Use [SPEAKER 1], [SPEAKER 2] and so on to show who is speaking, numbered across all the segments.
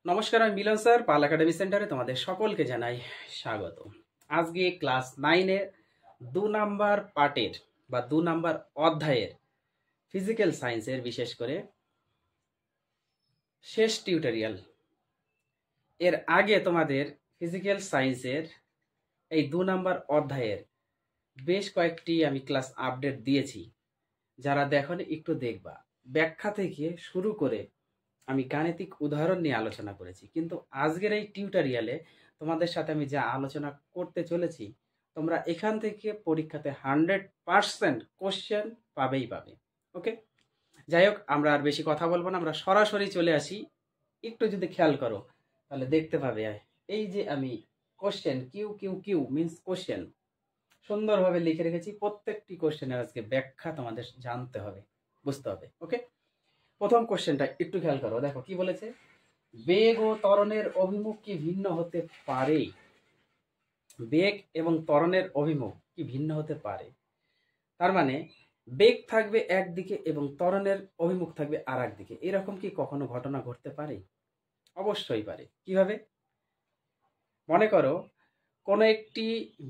[SPEAKER 1] নমস্কার, আমি মিলন স্যার, পাল একাডেমি সেন্টারে তোমাদের সকলকে জানাই স্বাগত। আজকে ক্লাস 9-এর 2 নাম্বার পার্টের বা 2 নাম্বার অধ্যায়ের ফিজিক্যাল সায়েন্সের বিশেষ করে শেষ টিউটোরিয়াল। এর আগে তোমাদের ফিজিক্যাল সায়েন্সের এই 2 নাম্বার অধ্যায়ের বেশ কয়েকটি আমি ক্লাস আপডেট দিয়েছি। যারা দেখোনি একটু দেখবা। ব্যাখ্যা থেকে শুরু করে আমি গাণিতিক উদাহরণ নিয়ে আলোচনা করেছি, কিন্তু আজকের এই টিউটোরিয়ালে তোমাদের সাথে আমি যা আলোচনা করতে চলেছি, তোমরা এখান থেকে পরীক্ষাতে 100% কোশ্চেন পাবেই পাবে। ওকে, যাই হোক, আমরা আর বেশি কথা বলবো না, আমরা সরাসরি চলে আসি। একটু যদি খেয়াল করো তাহলে দেখতে পাবে এই যে আমি question Q Q Q means question সুন্দরভাবে লিখে রেখেছি। প্রত্যেকটি কোশ্চেনের আজকে ব্যাখ্যা তোমাদের জানতে হবে, বুঝতে হবে। ওকে, প্রথম কোশ্চেনটা একটু খেয়াল করো, দেখো কি বলেছে। বেগ ও ত্বরণের অভিমুখ কি ভিন্ন হতে পারে? বেগ এবং ত্বরণের অভিমুখ কি ভিন্ন হতে পারে? তার মানে বেগ থাকবে একদিকে এবং ত্বরণের অভিমুখ থাকবে আর একদিকে। এরকম কি কখনো ঘটনা ঘটতে পারে? অবশ্যই পারে। কিভাবে? মনে করো কোনো একটি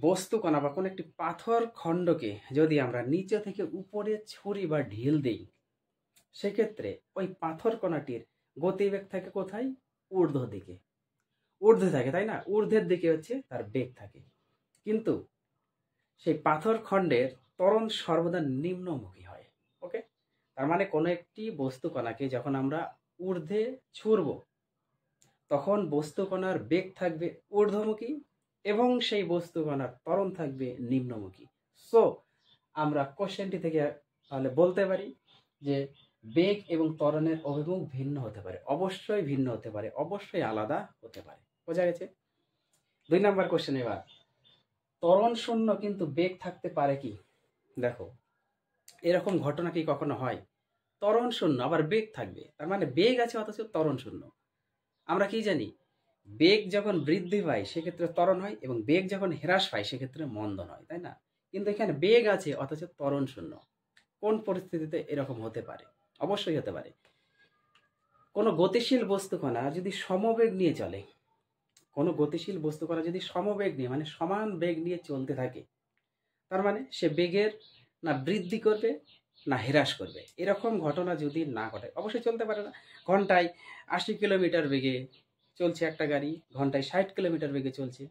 [SPEAKER 1] বস্তু কণা বা কোনো একটি পাথর খণ্ডকে যদি আমরা নিচে থেকে উপরে ছুরি বা ঢিল দেই, সেক্ষেত্রে ওই পাথর কণাটির গতিবেগ থাকে কোথায়? ঊর্ধ্ব দিকে, ঊর্ধ্বে থাকে, তাই না? ঊর্ধ্বের দিকে হচ্ছে তার বেগ থাকে। কিন্তু সেই পাথর খণ্ডের ত্বরণ সর্বদা নিম্নমুখী হয়। ওকে, তার মানে কোনো একটি বস্তু কণাকে যখন আমরা ঊর্ধ্বে ছুড়ব, তখন বস্তু কণার বেগ থাকবে ঊর্ধ্বমুখী এবং সেই বস্তু কণার ত্বরণ থাকবে নিম্নমুখী। সো আমরা কোশ্চেনটি থেকে তাহলে বলতে পারি যে বেগ এবং ত্বরণের অভিমুখ ভিন্ন হতে পারে। অবশ্যই ভিন্ন হতে পারে, অবশ্যই আলাদা হতে পারে। বোঝা গেছে? 2 নাম্বার কোশ্চেন। এবার ত্বরণ শূন্য কিন্তু বেগ থাকতে পারে কি? দেখো, এরকম ঘটনা কি কখনো হয়? ত্বরণ শূন্য আবার বেগ থাকবে, তার মানে বেগ আছে অথচ ত্বরণ শূন্য। আমরা কি জানি? বেগ যখন বৃদ্ধি পায় সেক্ষেত্রে ত্বরণ হয়, এবং বেগ যখন হ্রাস পায় সেক্ষেত্রে মন্দন হয়, তাই না? কিন্তু এখানে বেগ আছে অথচ ত্বরণ শূন্য। কোন পরিস্থিতিতে এরকম হতে পারে? অবশ্যই হতে পারে কোনো গতিশীল বস্তুকণা যদি সমবেগ নিয়ে চলে, কোনো গতিশীল বস্তুকণা যদি সমবেগ নিয়ে মানে সমান বেগ নিয়ে চলতে থাকে, তার মানে সে বেগের না বৃদ্ধি করবে না হ্রাস করবে। এরকম ঘটনা যদি না ঘটে, অবশ্যই চলতে পারে না। ঘন্টায় 80 কিলোমিটার বেগে চলছে একটা গাড়ি, ঘন্টায় 60 কিলোমিটার বেগে চলছে,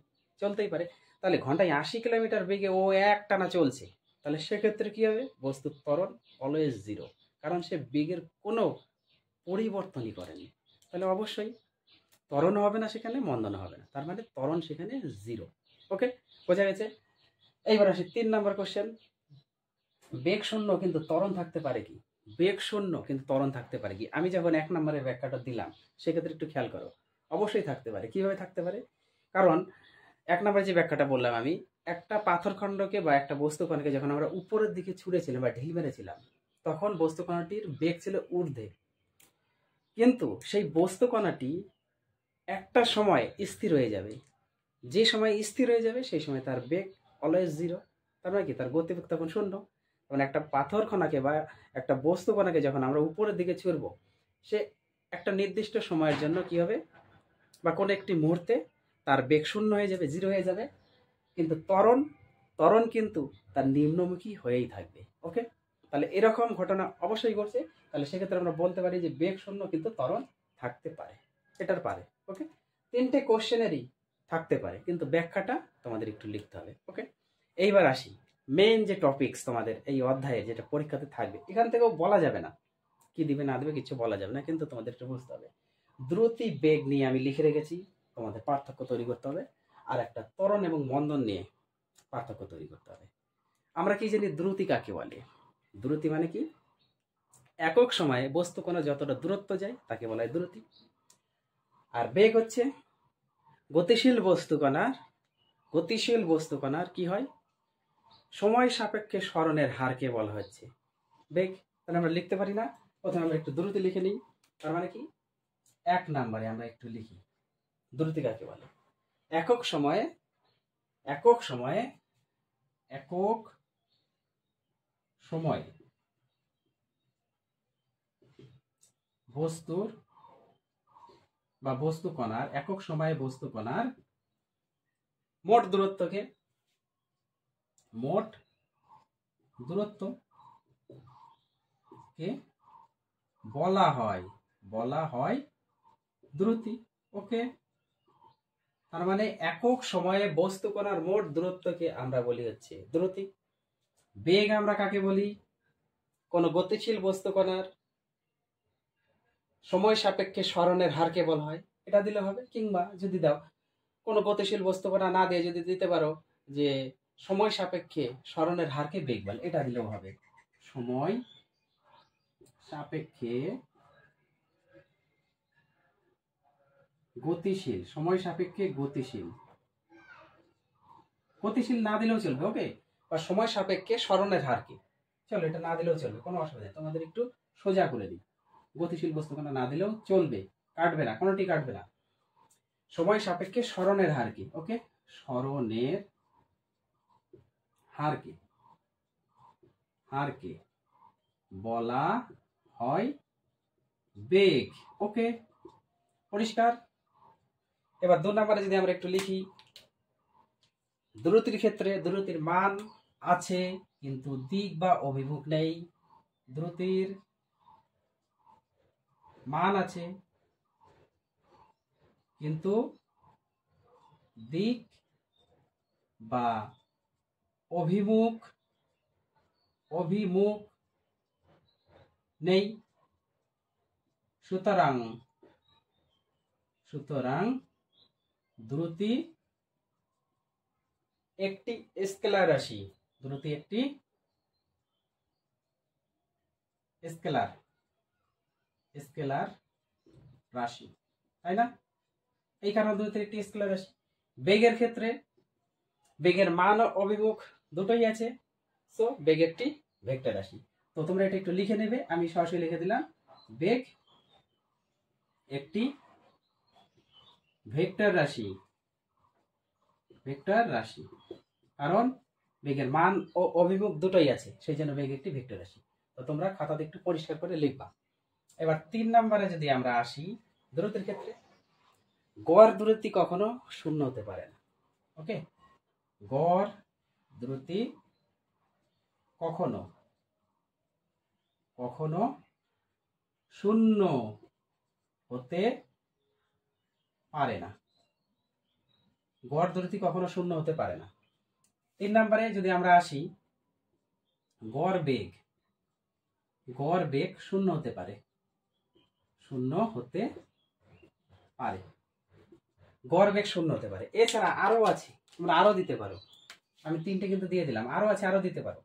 [SPEAKER 1] চলতেই পারে। তাহলে ঘন্টায় 80 কিলোমিটার বেগে ও একটানা চলছে, তাহলে সেক্ষেত্রে কি হবে? বস্তুর ত্বরণ অলওয়েজ জিরো, কারণ সে বেগের কোনো পরিবর্তনই করেনি। তাহলে অবশ্যই ত্বরণ হবে না, সেখানে মন্দন হবে না, তার মানে ত্বরণ সেখানে জিরো। ওকে, বোঝা গেছে? এইবার আসি 3 নাম্বার কোশ্চেন। বেগ শূন্য কিন্তু ত্বরণ থাকতে পারে কি? বেগ শূন্য কিন্তু ত্বরণ থাকতে পারে কি? আমি যখন 1 নম্বরের ব্যাখ্যাটা দিলাম, সেক্ষেত্রে একটু খেয়াল করো। অবশ্যই থাকতে পারে। কিভাবে থাকতে পারে? কারণ 1 নম্বরে যে ব্যাখ্যাটা বললাম আমি, একটা পাথরখণ্ডকে বা একটা বস্তুকণাকে যখন আমরা উপরের দিকে ছুঁড়েছিলাম বা ঢিল মেরেছিলাম, তখন বস্তুকণাটির বেগ ছিল ঊর্ধ্বে। কিন্তু সেই বস্তুকণাটি একটা সময় স্থির হয়ে যাবে। যে সময় স্থির হয়ে যাবে সেই সময় তার বেগ অলওয়েজ জিরো। তার মানে কি? তার গতিবেগ তখন শূন্য। মানে একটা পাথর কণাকে বা একটা বস্তু কণাকে যখন আমরা উপরের দিকে ছুড়ব, সে একটা নির্দিষ্ট সময়ের জন্য কি হবে, বা কোনো একটি মুহূর্তে তার বেগ শূন্য হয়ে যাবে, জিরো হয়ে যাবে। কিন্তু ত্বরণ ত্বরণ কিন্তু তার নিম্নমুখী হয়েই থাকবে। ওকে, তাহলে এরকম ঘটনা অবশ্যই ঘটছে। তাহলে সেক্ষেত্রে আমরা বলতে পারি যে বেগ শূন্য কিন্তু ত্বরণ থাকতে পারে, এটার পারে। ওকে, 3টে কোশ্চেনেরই থাকতে পারে, কিন্তু ব্যাখ্যাটা তোমাদের একটু লিখতে হবে। ওকে, এইবার আসি মেইন যে টপিকস তোমাদের এই অধ্যায়ে যেটা পরীক্ষাতে থাকবে। এখান থেকেও বলা যাবে না কি দিবে না দেবে, কিছু বলা যাবে না, কিন্তু তোমাদের একটু বুঝতে হবে। দ্রুতি বেগ নিয়ে আমি লিখে রেখেছি, তোমাদের পার্থক্য তৈরি করতে হবে। আর একটা ত্বরণ এবং মন্দন নিয়ে পার্থক্য তৈরি করতে হবে। আমরা কি জানি দ্রুতি কাকে বলে? দ্রুতি মানে কি? একক সময়ে বস্তু কণা যতটা দূরত্ব যায় তাকে বলা হয় দ্রুতি। আর বেগ হচ্ছে গতিশীল বস্তু কণার কি হয়? সময় সাপেক্ষে সরণের হারকে বলা হচ্ছে বেগ। তাহলে আমরা লিখতে পারি না? প্রথমে আমরা একটু দ্রুতি লিখে নিই। তার মানে কি? 1 নম্বরে আমরা একটু লিখি দ্রুতি কাকে বলে। একক সময়ে বস্তুর বা বস্তু কণার একক সময়ে বস্তু কণার মোট দূরত্বকে বলা হয় দ্রুতি। ওকে, তার মানে একক সময়ে বস্তু কণার মোট দূরত্বকে আমরা বলি হচ্ছে দ্রুতি। বেগ আমরা কাকে বলি? কোন গতিশীল বস্তু কণার সময় সাপেক্ষে সরণের হারকে বলা হয়, এটা দিলে হবে। কিংবা যদি দাও কোন গতিশীল বস্তু কণা না দিয়ে যদি দিতে পারো যে সময় সাপেক্ষে সরণের হারকে বেগ বলে, এটা দিলেও হবে। সময় সাপেক্ষে গতিশীল না দিলেও চলবে। ওকে, বা সময় সাপেক্ষে সরণের হারকে, চলো এটা না দিলেও চলবে, কোনো অসুবিধা নেই। তোমাদের একটু সোজা করে দিই, গতিশীল বস্তু কণা না দিলেও চলবে, কাটবে না, কোনোটি কাটবে না। সময় সাপেক্ষে সরণের হারকে, ওকে, সরণের হারকে বলা হয় বেগ। ওকে, পরিষ্কার? এবার 2 নম্বরে যদি আমরা একটু লিখি, দ্রুতির ক্ষেত্রে দ্রুতির মান আছে কিন্তু দিক বা অভিমুখ নেই। দ্রুতির মান আছে কিন্তু দিক বা অভিমুখ নেই। সুতরাং দ্রুতি একটি স্কেলার রাশি। দ্রুতি একটি স্কেলার রাশি, তাই না? এই কারণে দ্রুতি একটি স্কেলার রাশি। বেগের ক্ষেত্রে বেগের মান ও অভিমুখ দুটোই আছে, সো বেগ একটি ভেক্টর রাশি। তো তোমরা এটা একটু লিখে নেবে, আমি সরাসরি লিখে দিলাম বেগ একটি ভেক্টর রাশি। কারণ বেগের মান ও অভিমুখ দুটোই আছে, সেই জন্য বেগ একটি ভেক্টর রাশি। তো তোমরা খাতাতে একটু পরিষ্কার করে লিখবা। এবার 3 নম্বরে যদি আমরা আসি, দূরত্বের ক্ষেত্রে গড় দূরত্ব কখনো শূন্য হতে পারে না। ওকে, গড় দূরত্ব কখনো শূন্য হতে পারে না। গড় দূরত্ব কখনো শূন্য হতে পারে না। 3 নম্বরে যদি আমরা আসি, গড় বেগ শূন্য হতে পারে। গড় বেগ শূন্য হতে পারে। এছাড়া আরো আছে, তোমরা আরো দিতে পারো, আমি 3টে কিন্তু দিয়ে দিলাম, আরো আছে, আরো দিতে পারো।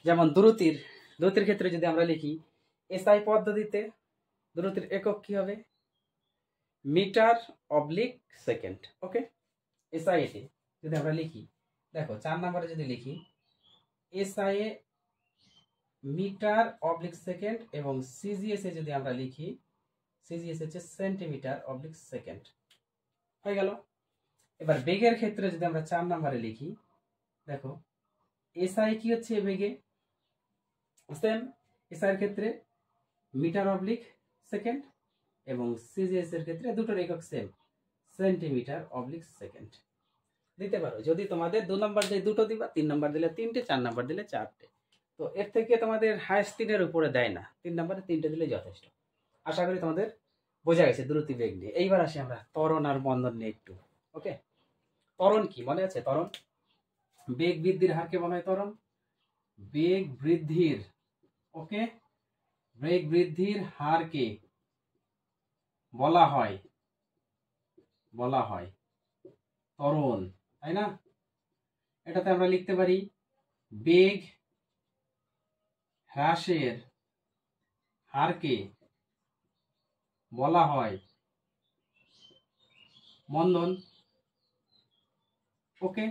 [SPEAKER 1] যেমন দ্রুতির ক্ষেত্রে যদি আমরা লিখি এসআই পদ্ধতিতে দ্রুতির একক কি হবে? Metre oblique second. Okay, SI এতে যদি আমরা লিখি, দেখো 4 নম্বরে যদি লিখি এসআই এ মিটার অবলিক সেকেন্ড, এবং সিজিএস এ যদি আমরা লিখি, সিজিএস হচ্ছে সেন্টিমিটার অবলিক সেকেন্ড, হয়ে গেল। এবার বেগের ক্ষেত্রে যদি আমরা 4 নম্বরে লিখি, দেখো এসআই কি হচ্ছে বেগে, সেম এসআই এর ক্ষেত্রে মিটার অবলিক সেকেন্ড, এবং সিজিএস এর ক্ষেত্রে দুটোর একক সেম, সেন্টিমিটার অবলিক সেকেন্ড। দিতে পারো, যদি তোমাদের 2 নম্বর দিয়ে দুটো দিবা, 3 নম্বর দিলে 3টে, 4 নম্বর দিলে 4টে। তো এর থেকে তোমাদের হায়েস্ট 3-এর উপরে দেয় না, 3 নম্বরে 3টে দিলে যথেষ্ট। আশা করি তোমাদের বোঝা গেছে দ্রুতি বেগ নিয়ে। এইবার আসি আমরা ত্বরণ আর মন্দন নিয়ে একটু। ওকে, ত্বরণ কি মনে আছে? ত্বরণ বেগ বৃদ্ধির হারকে বলা হয় ত্বরণ। বেগ বৃদ্ধির, ওকে, বেগ বৃদ্ধির হারকে বলা হয় ত্বরণ, তাই না? এটাতে আমরা লিখতে পারি বেগ হ্রাসের হারকে বলা হয় মন্দন। ওকে,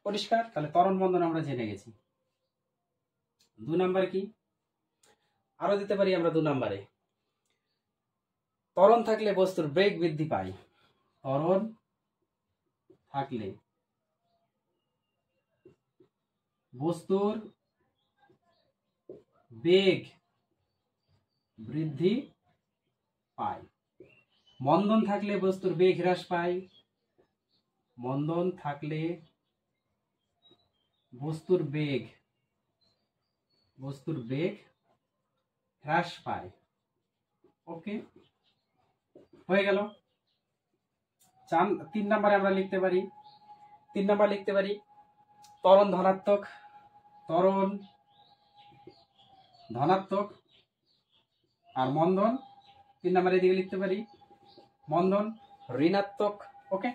[SPEAKER 1] পরিষ্কার? তাহলে ত্বরণ মন্দন আমরা জেনে গেছি। 2 নাম্বার কি আরো দিতে পারি আমরা? 2 নম্বরে ত্বরণ থাকলে বস্তুর বেগ বৃদ্ধি পায়। ত্বরণ থাকলে বস্তুর বেগ বৃদ্ধি পায়। মন্দন থাকলে বস্তুর বেগ হ্রাস পায়, মন্দন থাকলে বস্তুর বেগ হ্রাস পায়। ওকে, হয়ে গেল। 3 নম্বরে আমরা লিখতে পারি, 3 নম্বর লিখতে পারি ত্বরণ ধনাত্মক, ত্বরণ ধনাত্মক আর মন্দন 3 নম্বরে দিকে লিখতে পারি মন্দন ঋণাত্মক। ওকে,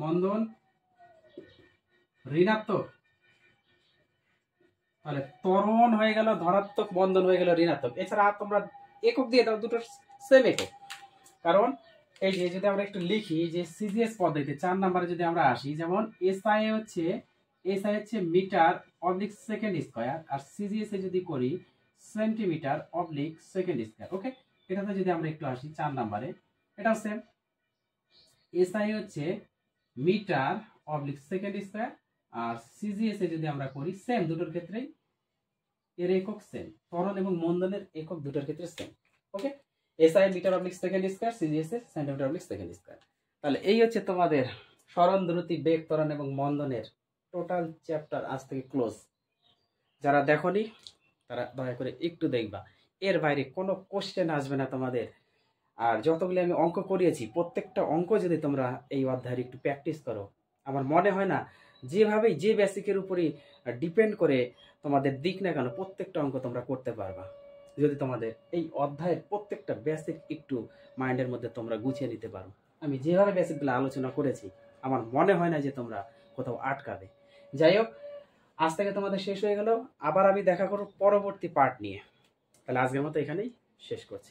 [SPEAKER 1] মন্দন ঋণাত্মক, তাহলে ত্বরণ হয়ে গেল ধনাত্মক, মন্দন হয়ে গেল ঋণাত্মক। এছাড়া তোমরা একক দিয়ে দাও, দুটো সেম একক। কারণ এই যে যদি আমরা একটু লিখি যে সিজিএস পদ্ধতিতে 4 নম্বরে যদি আমরা আসি, যেমন এসআই হচ্ছে মিটার অবলিক সেকেন্ড স্কয়ার, আর সিজিএস এ যদি করি সেন্টিমিটার অবলিক সেকেন্ড স্কয়ার। ওকে, এটাতে যদি আমরা একটু আসি 4 নম্বরে, এটাও সেম। এসআই হচ্ছে মিটার অবলিক সেকেন্ড স্কয়ার, আর সিজিএস এ যদি আমরা করি সেম, দুটোর ক্ষেত্রেই এর একক সেম, ত্বরণ এবং মন্দনের একক দুটোর ক্ষেত্রে same. Okay, SI metre oblique second square, CGS এ সেন্টিমিটার অবলিক সেকেন্ড স্কয়ার। তাহলে এই হচ্ছে তোমাদের সরণ, দ্রুতি, বেগ, ত্বরণ এবং মন্দনের টোটাল চ্যাপ্টার আজ থেকে ক্লোজ। যারা দেখোনি তারা দয়া করে একটু দেখবা, এর বাইরে কোনো কোশ্চেন আসবে না তোমাদের। আর যতগুলি আমি অঙ্ক করিয়েছি প্রত্যেকটা অঙ্ক যদি তোমরা এই অধ্যায়ের একটু প্র্যাকটিস করো, আমার মনে হয় না যেভাবেই যে বেসিকের উপরই ডিপেন্ড করে তোমাদের দিক না কেন প্রত্যেকটা অঙ্ক তোমরা করতে পারবা, যদি তোমাদের এই অধ্যায়ের প্রত্যেকটা বেসিক একটু মাইন্ডের মধ্যে তোমরা গুছিয়ে নিতে পারো। আমি যেভাবে বেসিকগুলো আলোচনা করেছি আমার মনে হয় না যে তোমরা কোথাও আটকাবে। যাই হোক, আজ থেকে তোমাদের শেষ হয়ে গেল, আবার আমি দেখা করব পরবর্তী পার্ট নিয়ে। তাহলে আজকের মতো এখানেই শেষ করছি।